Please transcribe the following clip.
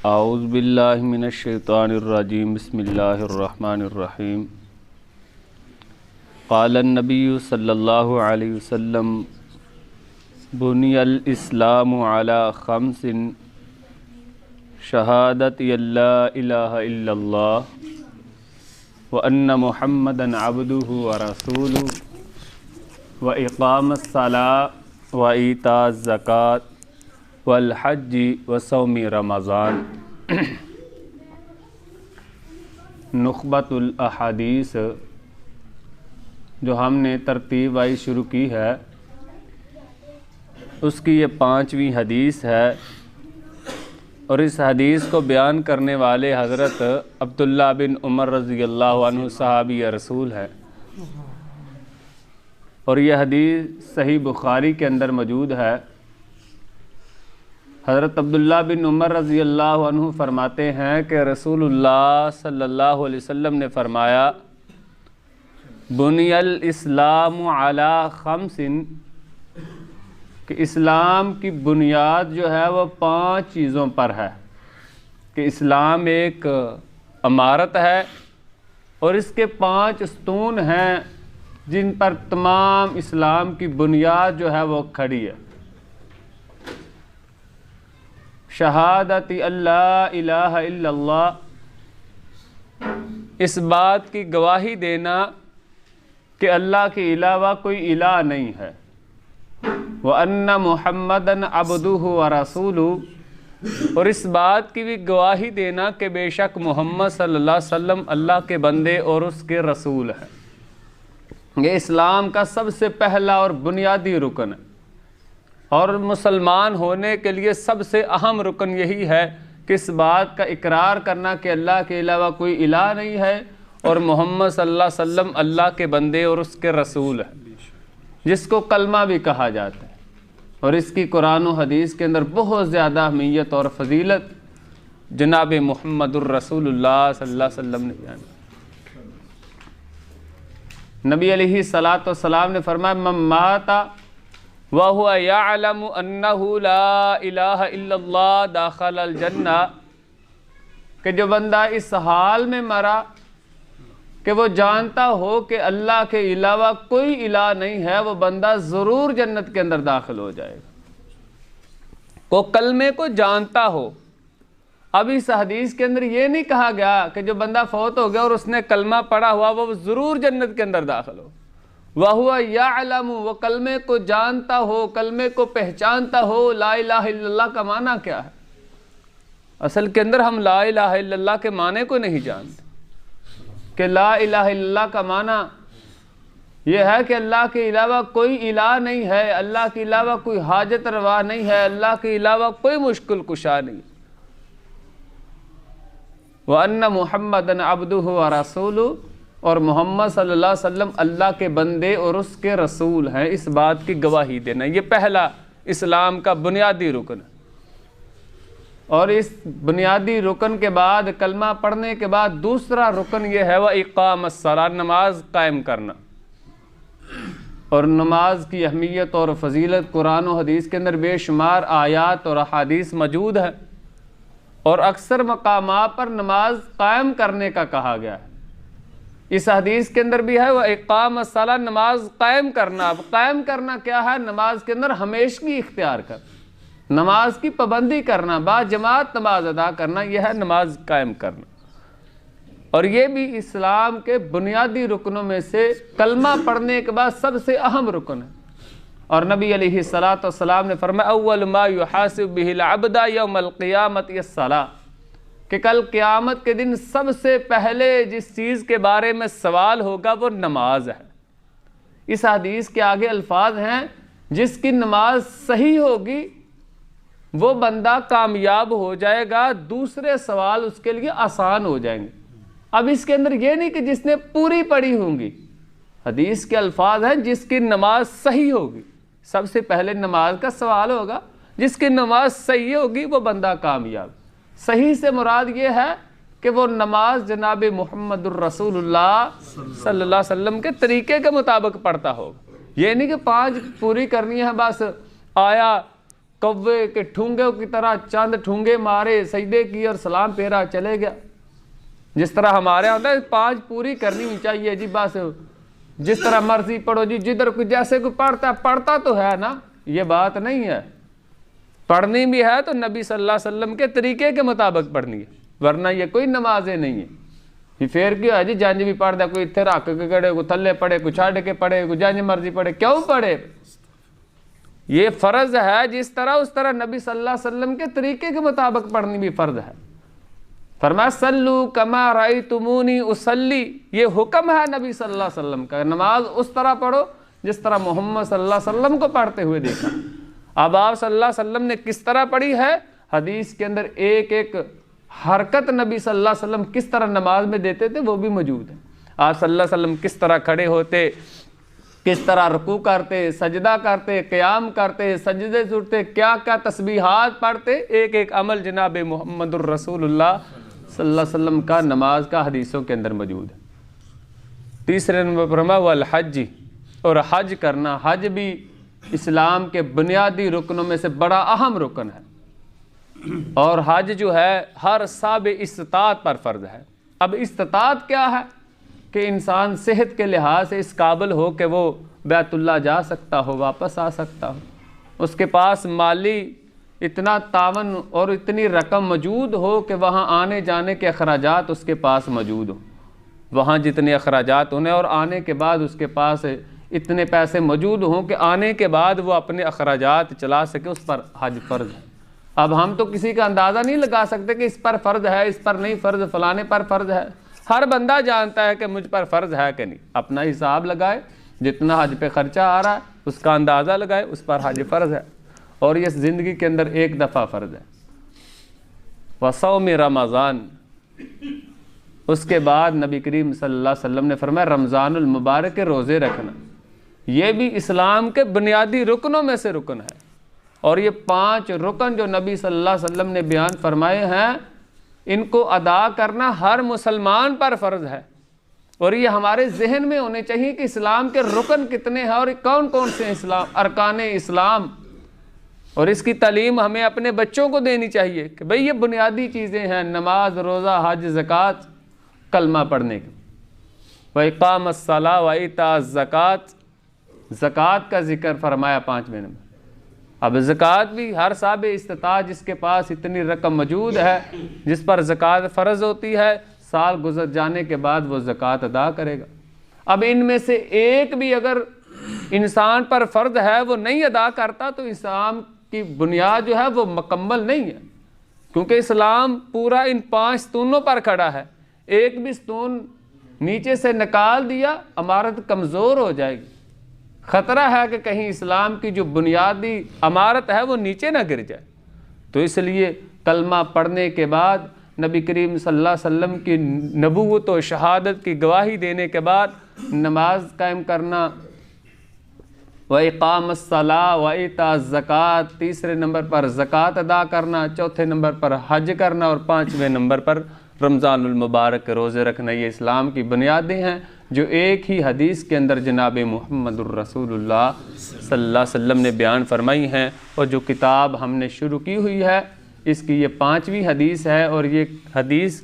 اعوذ باللہ من الشیطان الرجیم بسم اللہ الرحمن الرحیم قال النبی صلی اللہ علیہ وسلم بنی الاسلام علی خمس شہادت لا الہ الا اللہ وان محمدا عبدہ ورسولہ واقام الصلاۃ وایتاء الزکوٰۃ والحج وصوم رمضان۔ نخبۃ الاحادیث جو ہم نے ترتیب وائی شروع کی ہے اس کی یہ 5ویں حدیث ہے، اور اس حدیث کو بیان کرنے والے حضرت عبداللہ بن عمر رضی اللہ عنہ صحابی رسول ہے، اور یہ حدیث صحیح بخاری کے اندر موجود ہے۔ حضرت عبداللہ بن عمر رضی اللہ عنہ فرماتے ہیں کہ رسول اللہ صلی اللہ علیہ وسلم نے فرمایا بنی الاسلام علی خمس، کہ اسلام کی بنیاد جو ہے وہ 5 چیزوں پر ہے، کہ اسلام ایک عمارت ہے اور اس کے 5 ستون ہیں جن پر تمام اسلام کی بنیاد جو ہے وہ کھڑی ہے۔ شہادت اللہ الہ الا اللہ، اس بات کی گواہی دینا کہ اللہ کے علاوہ کوئی الہ نہیں ہے، وَأَنَّ مُحَمَّدًا عَبْدُهُ وَرَسُولُهُ، اور اس بات کی بھی گواہی دینا کہ بے شک محمد صلی اللہ علیہ وسلم اللہ کے بندے اور اس کے رسول ہیں۔ یہ اسلام کا سب سے پہلا اور بنیادی رکن ہے، اور مسلمان ہونے کے لیے سب سے اہم رکن یہی ہے کہ اس بات کا اقرار کرنا کہ اللہ کے علاوہ کوئی الہ نہیں ہے اور محمد صلی اللہ علیہ وسلم اللہ کے بندے اور اس کے رسول ہیں، جس کو کلمہ بھی کہا جاتا ہے، اور اس کی قرآن و حدیث کے اندر بہت زیادہ اہمیت اور فضیلت جناب محمد الرسول اللہ صلی اللہ علیہ وسلم نے بیان کی۔ نبی علیہ الصلاۃ والسلام نے فرمایا من مات وَهُوَ يَعْلَمُ أَنَّهُ لَا إِلَهَ إِلَّا اللَّهُ دَخَلَ الْجَنَّةِ، کہ جو بندہ اس حال میں مرا کہ وہ جانتا ہو کہ اللہ کے علاوہ کوئی الہ نہیں ہے، وہ بندہ ضرور جنت کے اندر داخل ہو جائے گا۔ وہ کلمے کو جانتا ہو۔ اب اس حدیث کے اندر یہ نہیں کہا گیا کہ جو بندہ فوت ہو گیا اور اس نے کلمہ پڑھا ہوا وہ ضرور جنت کے اندر داخل ہو۔ وَهُوَ يَعْلَمُ، وہ کلمے کو جانتا ہو، کلمے کو پہچانتا ہو۔ لا الہ الا اللہ کا معنی کیا ہے؟ اصل کے اندر ہم لا الہ الا اللہ کے معنی کو نہیں جانتے، کہ لا الہ الا اللہ کا معنی یہ ہے کہ اللہ کے علاوہ کوئی الہ نہیں ہے، اللہ کے علاوہ کوئی حاجت روا نہیں ہے، اللہ کے علاوہ کوئی مشکل کشا نہیں۔ وَأَنَّ مُحَمَّدًا عَبْدُهُ وَرَسُولُهُ، اور محمد صلی اللہ علیہ وسلم اللہ کے بندے اور اس کے رسول ہیں، اس بات کی گواہی دینا، یہ پہلا اسلام کا بنیادی رکن ہے۔ اور اس بنیادی رکن کے بعد کلمہ پڑھنے کے بعد دوسرا رکن یہ ہے وَإِقَامَ الصَّلَاةِ، نماز قائم کرنا۔ اور نماز کی اہمیت اور فضیلت قرآن و حدیث کے اندر بے شمار آیات اور احادیث موجود ہے، اور اکثر مقامات پر نماز قائم کرنے کا کہا گیا ہے۔ اس حدیث کے اندر بھی ہے وَإِقَامَ الصَّلَاةِ، نماز قائم کرنا۔ اب قائم کرنا کیا ہے؟ نماز کے اندر ہمیشگی اختیار کر، نماز کی پابندی کرنا، با جماعت نماز ادا کرنا، یہ ہے نماز قائم کرنا۔ اور یہ بھی اسلام کے بنیادی رکنوں میں سے کلمہ پڑھنے کے بعد سب سے اہم رکن ہے۔ اور نبی علیہ الصلاۃ والسلام نے فرمایا اول ما یحاسب به العبد یوم القیامۃ الصلاۃ، کہ کل قیامت کے دن سب سے پہلے جس چیز کے بارے میں سوال ہوگا وہ نماز ہے۔ اس حدیث کے آگے الفاظ ہیں جس کی نماز صحیح ہوگی وہ بندہ کامیاب ہو جائے گا، دوسرے سوال اس کے لیے آسان ہو جائیں گے۔ اب اس کے اندر یہ نہیں کہ جس نے پوری پڑھی ہوں گی، حدیث کے الفاظ ہیں جس کی نماز صحیح ہوگی، سب سے پہلے نماز کا سوال ہوگا، جس کی نماز صحیح ہوگی وہ بندہ کامیاب۔ صحیح سے مراد یہ ہے کہ وہ نماز جناب محمد الرسول اللہ صلی اللہ علیہ وسلم کے طریقے کے مطابق پڑھتا ہوگا۔ یہ نہیں کہ 5 پوری کرنی ہے بس، آیا کوے کے ٹھونگے کی طرح چند ٹھونگے مارے، سجدے کی اور سلام پھیرا چلے گیا۔ جس طرح ہمارے ہوتا ہے 5 پوری کرنی ہی چاہیے جی، بس جس طرح مرضی پڑھو جی، جدھر کوئی جیسے کوئی پڑھتا تو ہے نا، یہ بات نہیں ہے۔ پڑھنی بھی ہے تو نبی صلی اللہ علیہ وسلم کے طریقے کے مطابق پڑھنی ہے، ورنہ یہ کوئی نمازیں نہیں ہے۔ یہ پھر کیوں ہے جی جنج بھی پڑھتا، کوئی اتنے رکھ کے کڑے، کوئی تھلے پڑھے، کوئی چھڑ کے پڑھے، کوئی جنج مرضی پڑھے، کیوں پڑھے؟ یہ فرض ہے جس طرح اس طرح نبی صلی اللہ علیہ وسلم کے طریقے کے مطابق پڑھنی بھی فرض ہے۔ فرمایا صلو کما رأیتمونی اصلی، یہ حکم ہے نبی صلی اللہ علیہ وسلم کا، نماز اس طرح پڑھو جس طرح محمد صلی اللہ علیہ وسلم کو پڑھتے ہوئے دیکھا۔ اب آپ صلی اللہ علیہ وسلم نے کس طرح پڑھی ہے، حدیث کے اندر ایک ایک حرکت نبی صلی اللہ علیہ وسلم کس طرح نماز میں دیتے تھے وہ بھی موجود ہے۔ آپ صلی اللہ علیہ وسلم کس طرح کھڑے ہوتے، کس طرح رکوع کرتے، سجدہ کرتے، قیام کرتے، سجدے سے اٹھتے، کیا کیا تسبیحات پڑھتے، ایک ایک عمل جناب محمد الرسول اللہ صلی اللہ علیہ وسلم کا نماز کا حدیثوں کے اندر موجود ہے۔ تیسرے نمبر پر فرمایا والحج، اور حج کرنا، حج بھی اسلام کے بنیادی رکنوں میں سے بڑا اہم رکن ہے، اور حج جو ہے ہر صاحب استطاعت پر فرض ہے۔ اب استطاعت کیا ہے کہ انسان صحت کے لحاظ سے اس قابل ہو کہ وہ بیت اللہ جا سکتا ہو، واپس آ سکتا ہو، اس کے پاس مالی اتنا تعاون اور اتنی رقم موجود ہو کہ وہاں آنے جانے کے اخراجات اس کے پاس موجود ہوں، وہاں جتنے اخراجات انہیں، اور آنے کے بعد اس کے پاس اتنے پیسے موجود ہوں کہ آنے کے بعد وہ اپنے اخراجات چلا سکے، اس پر حج فرض ہے۔ اب ہم تو کسی کا اندازہ نہیں لگا سکتے کہ اس پر فرض ہے، اس پر نہیں فرض، فلانے پر فرض ہے۔ ہر بندہ جانتا ہے کہ مجھ پر فرض ہے کہ نہیں، اپنا حساب لگائے، جتنا حج پہ خرچہ آ رہا ہے اس کا اندازہ لگائے، اس پر حج فرض ہے، اور یہ زندگی کے اندر ایک دفعہ فرض ہے۔ وصوم رمضان، اس کے بعد نبی کریم صلی اللہ علیہ وسلم نے فرمایا رمضان المبارک کے روزے رکھنا، یہ بھی اسلام کے بنیادی رکنوں میں سے رکن ہے، اور یہ 5 رکن جو نبی صلی اللہ علیہ وسلم نے بیان فرمائے ہیں، ان کو ادا کرنا ہر مسلمان پر فرض ہے، اور یہ ہمارے ذہن میں ہونے چاہیے کہ اسلام کے رکن کتنے ہیں اور کون کون سے اسلام ارکان اسلام، اور اس کی تعلیم ہمیں اپنے بچوں کو دینی چاہیے کہ بھئی یہ بنیادی چیزیں ہیں، نماز، روزہ، حج، زکوٰۃ، کلمہ پڑھنے کی، وَإِقَامَ الصَّلَاةِ وَإِيتَاءَ الزَّكَاةِ، زکوٰۃ کا ذکر فرمایا 5ویں نمبر۔ اب زکوٰۃ بھی ہر صاحب استطاعت جس کے پاس اتنی رقم موجود ہے، جس پر زکوٰۃ فرض ہوتی ہے، سال گزر جانے کے بعد وہ زکوٰۃ ادا کرے گا۔ اب ان میں سے ایک بھی اگر انسان پر فرض ہے وہ نہیں ادا کرتا تو اسلام کی بنیاد جو ہے وہ مکمل نہیں ہے، کیونکہ اسلام پورا ان 5 ستونوں پر کھڑا ہے، ایک بھی ستون نیچے سے نکال دیا عمارت کمزور ہو جائے گی، خطرہ ہے کہ کہیں اسلام کی جو بنیادی عمارت ہے وہ نیچے نہ گر جائے۔ تو اس لیے کلمہ پڑھنے کے بعد نبی کریم صلی اللہ علیہ وسلم کی نبوت و شہادت کی گواہی دینے کے بعد نماز قائم کرنا، وَإِقَامَ الصَّلَاةِ وَإِيتَاءَ الزَّكَاةِ، تیسرے نمبر پر زکوٰۃ ادا کرنا، چوتھے نمبر پر حج کرنا، اور 5ویں نمبر پر رمضان المبارک کے روزے رکھنا، یہ اسلام کی بنیادیں ہیں جو ایک ہی حدیث کے اندر جناب محمد الرسول اللہ صلی اللہ علیہ وسلم نے بیان فرمائی ہیں، اور جو کتاب ہم نے شروع کی ہوئی ہے اس کی یہ 5ویں حدیث ہے، اور یہ حدیث